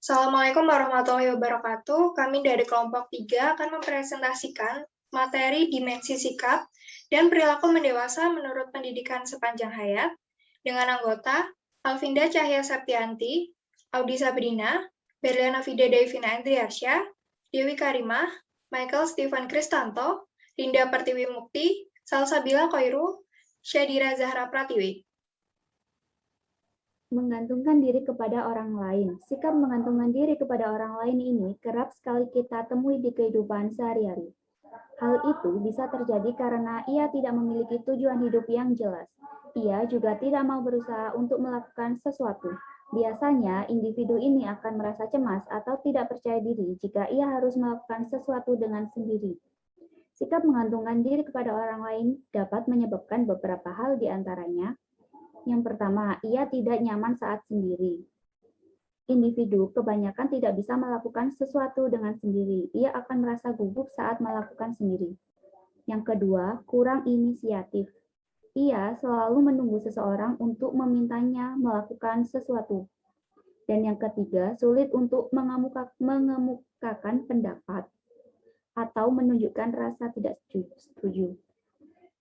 Assalamualaikum warahmatullahi wabarakatuh. Kami dari kelompok 3 akan mempresentasikan materi dimensi sikap dan perilaku mendewasa menurut pendidikan sepanjang hayat dengan anggota Alvinda Cahya Septianti, Audi Sabrina, Berliana Fide Devina Andriasya, Dewi Karimah, Michael Stephen Kristanto, Linda Pertiwi Mukti, Salsabila Koiru, Syadira Zahra Pratiwi. Menggantungkan diri kepada orang lain. Sikap menggantungkan diri kepada orang lain ini kerap sekali kita temui di kehidupan sehari-hari. Hal itu bisa terjadi karena ia tidak memiliki tujuan hidup yang jelas. Ia juga tidak mau berusaha untuk melakukan sesuatu. Biasanya, individu ini akan merasa cemas atau tidak percaya diri jika ia harus melakukan sesuatu dengan sendiri. Sikap menggantungkan diri kepada orang lain dapat menyebabkan beberapa hal di antaranya. Yang pertama, ia tidak nyaman saat sendiri. Individu kebanyakan tidak bisa melakukan sesuatu dengan sendiri. Ia akan merasa gugup saat melakukan sendiri. Yang kedua, kurang inisiatif. Ia selalu menunggu seseorang untuk memintanya melakukan sesuatu. Dan yang ketiga, sulit untuk mengemukakan pendapat atau menunjukkan rasa tidak setuju.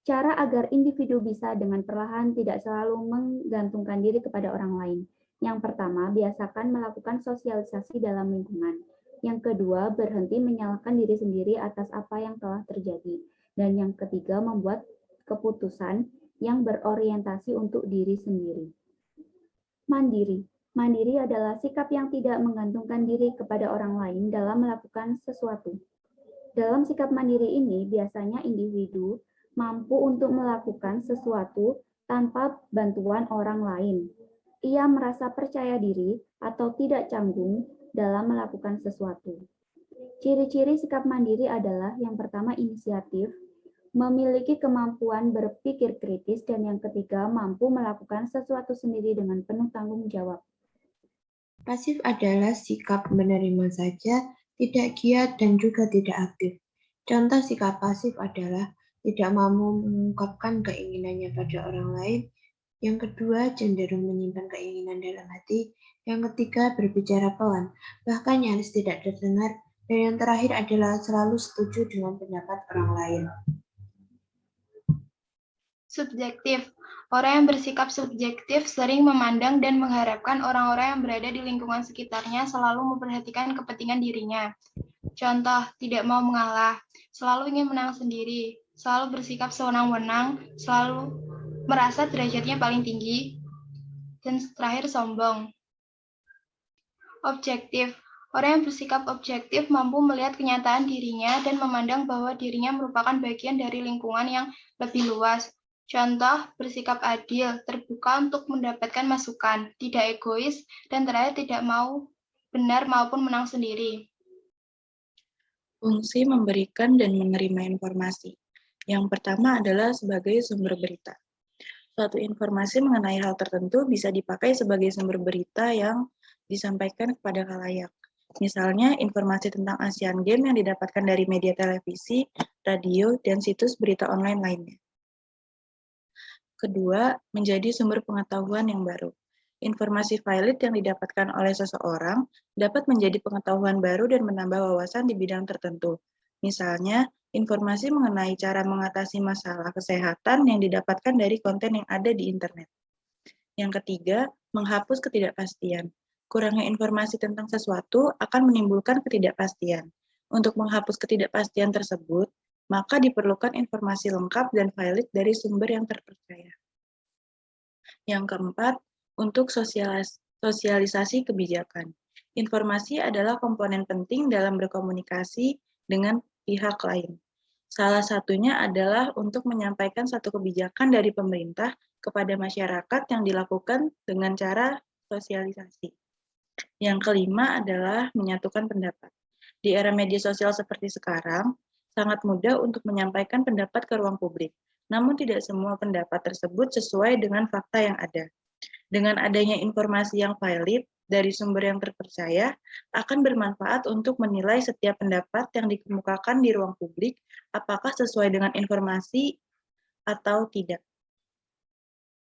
Cara agar individu bisa dengan perlahan tidak selalu menggantungkan diri kepada orang lain. Yang pertama, biasakan melakukan sosialisasi dalam lingkungan. Yang kedua, berhenti menyalahkan diri sendiri atas apa yang telah terjadi. Dan yang ketiga, membuat keputusan yang berorientasi untuk diri sendiri. Mandiri. Mandiri adalah sikap yang tidak menggantungkan diri kepada orang lain dalam melakukan sesuatu. Dalam sikap mandiri ini, biasanya individu mampu untuk melakukan sesuatu tanpa bantuan orang lain. Ia merasa percaya diri atau tidak canggung dalam melakukan sesuatu. Ciri-ciri sikap mandiri adalah yang pertama inisiatif, memiliki kemampuan berpikir kritis, dan yang ketiga mampu melakukan sesuatu sendiri dengan penuh tanggung jawab. Pasif adalah sikap menerima saja, tidak giat dan juga tidak aktif. Contoh sikap pasif adalah tidak mau mengungkapkan keinginannya pada orang lain. Yang kedua, cenderung menyimpan keinginan dalam hati. Yang ketiga, berbicara pelan, bahkan nyaris tidak terdengar. Dan yang terakhir adalah selalu setuju dengan pendapat orang lain. Subjektif. Orang yang bersikap subjektif sering memandang dan mengharapkan orang-orang yang berada di lingkungan sekitarnya selalu memperhatikan kepentingan dirinya. Contoh, tidak mau mengalah, selalu ingin menang sendiri, selalu bersikap sewenang-wenang, selalu merasa derajatnya paling tinggi, dan terakhir sombong. Objektif. Orang yang bersikap objektif mampu melihat kenyataan dirinya dan memandang bahwa dirinya merupakan bagian dari lingkungan yang lebih luas. Contoh, bersikap adil, terbuka untuk mendapatkan masukan, tidak egois, dan terakhir tidak mau benar maupun menang sendiri. Fungsi memberikan dan menerima informasi. Yang pertama adalah sebagai sumber berita. Suatu informasi mengenai hal tertentu bisa dipakai sebagai sumber berita yang disampaikan kepada khalayak. Misalnya, informasi tentang Asian Games yang didapatkan dari media televisi, radio, dan situs berita online lainnya. Kedua, menjadi sumber pengetahuan yang baru. Informasi valid yang didapatkan oleh seseorang dapat menjadi pengetahuan baru dan menambah wawasan di bidang tertentu. Misalnya, informasi mengenai cara mengatasi masalah kesehatan yang didapatkan dari konten yang ada di internet. Yang ketiga, menghapus ketidakpastian. Kurangnya informasi tentang sesuatu akan menimbulkan ketidakpastian. Untuk menghapus ketidakpastian tersebut, maka diperlukan informasi lengkap dan valid dari sumber yang terpercaya. Yang keempat, untuk sosialisasi kebijakan. Informasi adalah komponen penting dalam berkomunikasi dengan pihak lain. Salah satunya adalah untuk menyampaikan satu kebijakan dari pemerintah kepada masyarakat yang dilakukan dengan cara sosialisasi. Yang kelima adalah menyatukan pendapat. Di era media sosial seperti sekarang, sangat mudah untuk menyampaikan pendapat ke ruang publik. Namun tidak semua pendapat tersebut sesuai dengan fakta yang ada. Dengan adanya informasi yang valid dari sumber yang terpercaya, akan bermanfaat untuk menilai setiap pendapat yang dikemukakan di ruang publik, apakah sesuai dengan informasi atau tidak.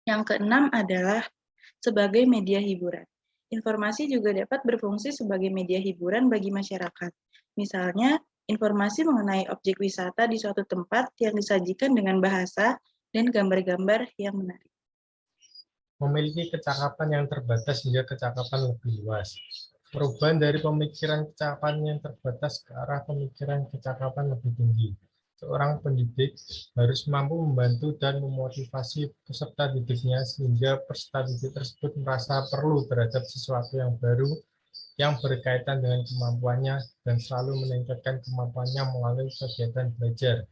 Yang keenam adalah sebagai media hiburan. Informasi juga dapat berfungsi sebagai media hiburan bagi masyarakat. Misalnya, informasi mengenai objek wisata di suatu tempat yang disajikan dengan bahasa dan gambar-gambar yang menarik. Memiliki kecakapan yang terbatas hingga kecakapan lebih luas. Perubahan dari pemikiran kecakapan yang terbatas ke arah pemikiran kecakapan lebih tinggi. Seorang pendidik harus mampu membantu dan memotivasi peserta didiknya sehingga peserta didik tersebut merasa perlu terhadap sesuatu yang baru yang berkaitan dengan kemampuannya dan selalu meningkatkan kemampuannya melalui kegiatan belajar.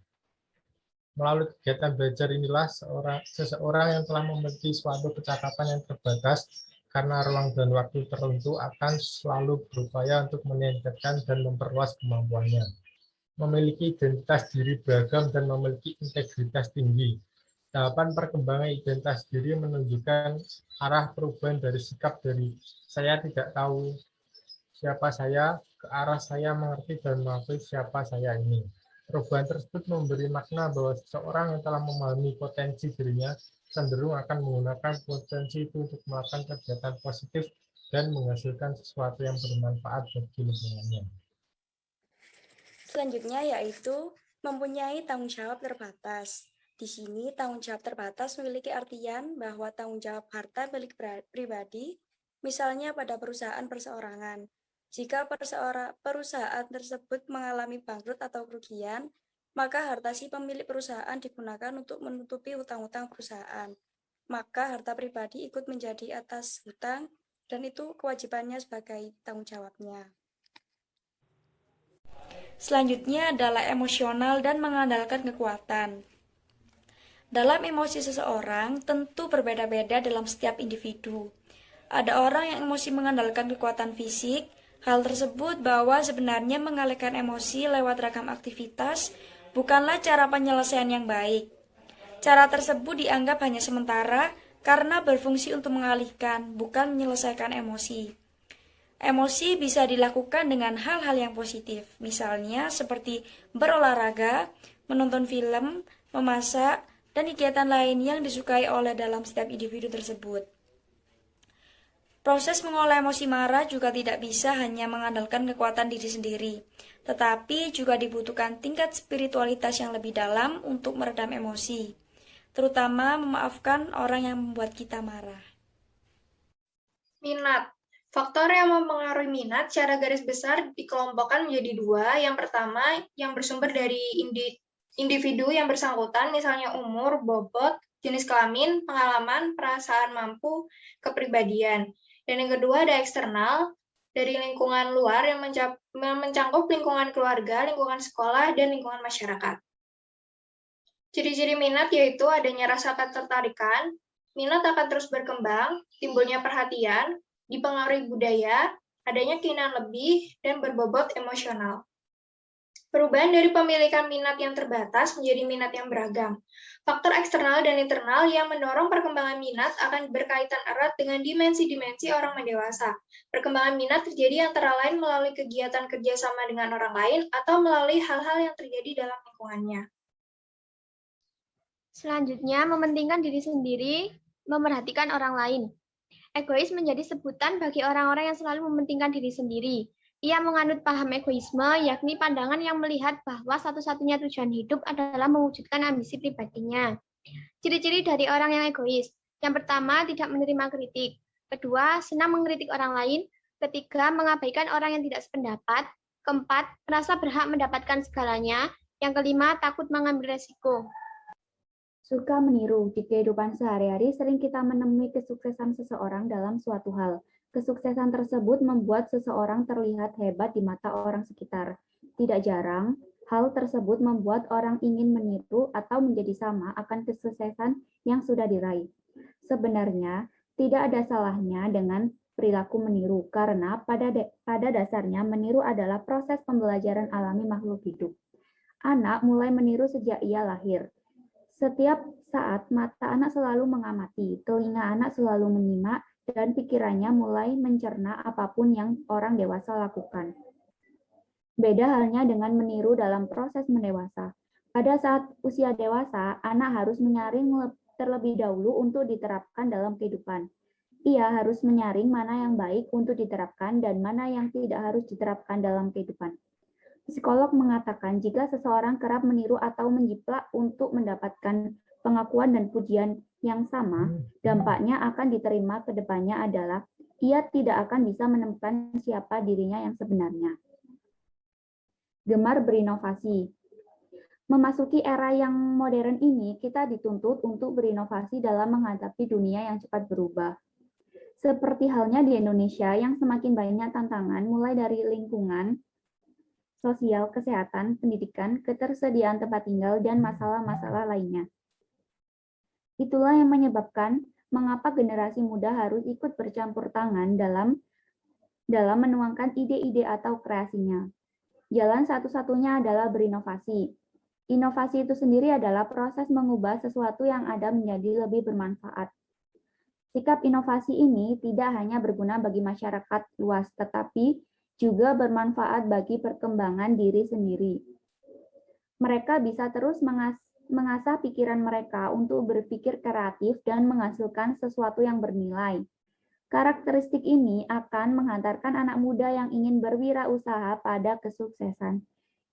Melalui kegiatan belajar inilah seseorang yang telah memiliki suatu kecakapan yang terbatas karena ruang dan waktu tertentu akan selalu berupaya untuk meningkatkan dan memperluas kemampuannya. Memiliki identitas diri beragam dan memiliki integritas tinggi. Tahapan perkembangan identitas diri menunjukkan arah perubahan dari sikap dari saya tidak tahu siapa saya ke arah saya mengerti dan mengakui siapa saya ini. Perubahan tersebut memberi makna bahwa seseorang yang telah memahami potensi dirinya cenderung akan menggunakan potensi itu untuk melakukan kegiatan positif dan menghasilkan sesuatu yang bermanfaat bagi lingkungannya. Selanjutnya yaitu mempunyai tanggung jawab terbatas. Di sini tanggung jawab terbatas memiliki artian bahwa tanggung jawab harta milik pribadi, misalnya pada perusahaan perseorangan. Jika perusahaan tersebut mengalami bangkrut atau kerugian, maka harta si pemilik perusahaan digunakan untuk menutupi hutang-hutang perusahaan. Maka harta pribadi ikut menjadi atas hutang dan itu kewajibannya sebagai tanggung jawabnya. Selanjutnya adalah emosional dan mengandalkan kekuatan. Dalam emosi seseorang tentu berbeda-beda dalam setiap individu. Ada orang yang emosi mengandalkan kekuatan fisik. Hal tersebut bahwa sebenarnya mengalihkan emosi lewat ragam aktivitas bukanlah cara penyelesaian yang baik. Cara tersebut dianggap hanya sementara karena berfungsi untuk mengalihkan, bukan menyelesaikan emosi. Emosi bisa dilakukan dengan hal-hal yang positif, misalnya seperti berolahraga, menonton film, memasak, dan kegiatan lain yang disukai oleh dalam setiap individu tersebut. Proses mengolah emosi marah juga tidak bisa hanya mengandalkan kekuatan diri sendiri, tetapi juga dibutuhkan tingkat spiritualitas yang lebih dalam untuk meredam emosi, terutama memaafkan orang yang membuat kita marah. Minat. Faktor yang mempengaruhi minat secara garis besar dikelompokkan menjadi dua. Yang pertama, yang bersumber dari individu yang bersangkutan, misalnya umur, bobot, jenis kelamin, pengalaman, perasaan mampu, kepribadian. Dan yang kedua ada eksternal, dari lingkungan luar yang mencangkup lingkungan keluarga, lingkungan sekolah, dan lingkungan masyarakat. Ciri-ciri minat yaitu adanya rasa ketertarikan, minat akan terus berkembang, timbulnya perhatian, dipengaruhi budaya, adanya keinginan lebih, dan berbobot emosional. Perubahan dari pemilikan minat yang terbatas menjadi minat yang beragam. Faktor eksternal dan internal yang mendorong perkembangan minat akan berkaitan erat dengan dimensi-dimensi orang dewasa. Perkembangan minat terjadi antara lain melalui kegiatan kerjasama dengan orang lain atau melalui hal-hal yang terjadi dalam lingkungannya. Selanjutnya, mementingkan diri sendiri, memerhatikan orang lain. Egois menjadi sebutan bagi orang-orang yang selalu mementingkan diri sendiri. Ia menganut paham egoisme, yakni pandangan yang melihat bahwa satu-satunya tujuan hidup adalah mewujudkan ambisi pribadinya. Ciri-ciri dari orang yang egois. Yang pertama, tidak menerima kritik. Kedua, senang mengkritik orang lain. Ketiga, mengabaikan orang yang tidak sependapat. Keempat, merasa berhak mendapatkan segalanya. Yang kelima, takut mengambil resiko. Suka meniru. Di kehidupan sehari-hari sering kita menemui kesuksesan seseorang dalam suatu hal. Kesuksesan tersebut membuat seseorang terlihat hebat di mata orang sekitar. Tidak jarang, hal tersebut membuat orang ingin meniru atau menjadi sama akan kesuksesan yang sudah diraih. Sebenarnya, tidak ada salahnya dengan perilaku meniru, karena pada dasarnya meniru adalah proses pembelajaran alami makhluk hidup. Anak mulai meniru sejak ia lahir. Setiap saat mata anak selalu mengamati, telinga anak selalu menyimak, dan pikirannya mulai mencerna apapun yang orang dewasa lakukan. Beda halnya dengan meniru dalam proses mendewasa. Pada saat usia dewasa, anak harus menyaring terlebih dahulu untuk diterapkan dalam kehidupan. Ia harus menyaring mana yang baik untuk diterapkan dan mana yang tidak harus diterapkan dalam kehidupan. Psikolog mengatakan jika seseorang kerap meniru atau menjiplak untuk mendapatkan pengakuan dan pujian yang sama, dampaknya akan diterima ke depannya adalah ia tidak akan bisa menemukan siapa dirinya yang sebenarnya. Gemar berinovasi. Memasuki era yang modern ini, kita dituntut untuk berinovasi dalam menghadapi dunia yang cepat berubah. Seperti halnya di Indonesia yang semakin banyak tantangan mulai dari lingkungan, sosial, kesehatan, pendidikan, ketersediaan tempat tinggal, dan masalah-masalah lainnya. Itulah yang menyebabkan mengapa generasi muda harus ikut bercampur tangan dalam menuangkan ide-ide atau kreasinya. Jalan satu-satunya adalah berinovasi. Inovasi itu sendiri adalah proses mengubah sesuatu yang ada menjadi lebih bermanfaat. Sikap inovasi ini tidak hanya berguna bagi masyarakat luas, tetapi juga bermanfaat bagi perkembangan diri sendiri. Mereka bisa terus mengasah pikiran mereka untuk berpikir kreatif dan menghasilkan sesuatu yang bernilai. Karakteristik ini akan menghantarkan anak muda yang ingin berwirausaha pada kesuksesan.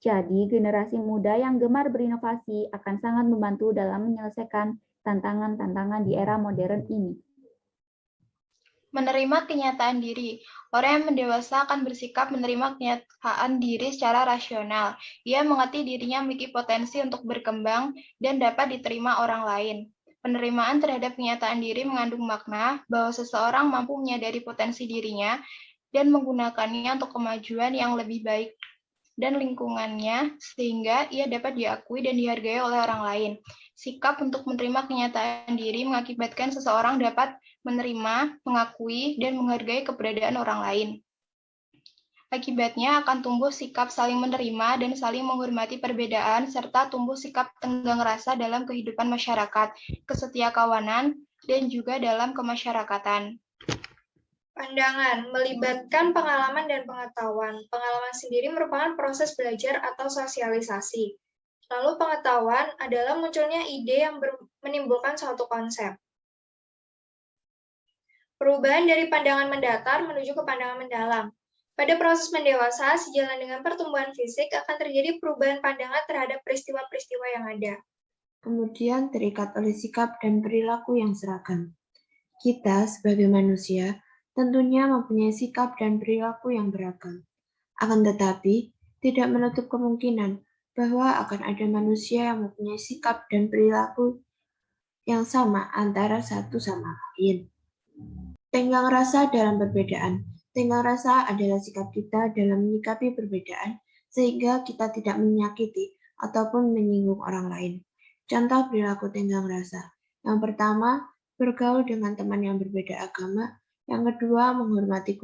Jadi, generasi muda yang gemar berinovasi akan sangat membantu dalam menyelesaikan tantangan-tantangan di era modern ini. Menerima kenyataan diri. Orang yang mendewasa akan bersikap menerima kenyataan diri secara rasional. Ia mengerti dirinya memiliki potensi untuk berkembang dan dapat diterima orang lain. Penerimaan terhadap kenyataan diri mengandung makna bahwa seseorang mampu menyadari potensi dirinya dan menggunakannya untuk kemajuan yang lebih baik dan lingkungannya, sehingga ia dapat diakui dan dihargai oleh orang lain. Sikap untuk menerima kenyataan diri mengakibatkan seseorang dapat menerima, mengakui, dan menghargai keberadaan orang lain. Akibatnya akan tumbuh sikap saling menerima dan saling menghormati perbedaan, serta tumbuh sikap tenggang rasa dalam kehidupan masyarakat, kesetiakawanan, dan juga dalam kemasyarakatan. Pandangan melibatkan pengalaman dan pengetahuan. Pengalaman sendiri merupakan proses belajar atau sosialisasi. Lalu pengetahuan adalah munculnya ide yang menimbulkan suatu konsep. Perubahan dari pandangan mendatar menuju ke pandangan mendalam. Pada proses mendewasa, sejalan dengan pertumbuhan fisik akan terjadi perubahan pandangan terhadap peristiwa-peristiwa yang ada. Kemudian terikat oleh sikap dan perilaku yang seragam. Kita sebagai manusia tentunya mempunyai sikap dan perilaku yang beragam. Akan tetapi, tidak menutup kemungkinan bahwa akan ada manusia yang mempunyai sikap dan perilaku yang sama antara satu sama lain. Tenggang rasa dalam perbedaan. Tenggang rasa adalah sikap kita dalam menyikapi perbedaan sehingga kita tidak menyakiti ataupun menyinggung orang lain. Contoh perilaku tenggang rasa. Yang pertama, bergaul dengan teman yang berbeda agama. Yang kedua, menghormati guru.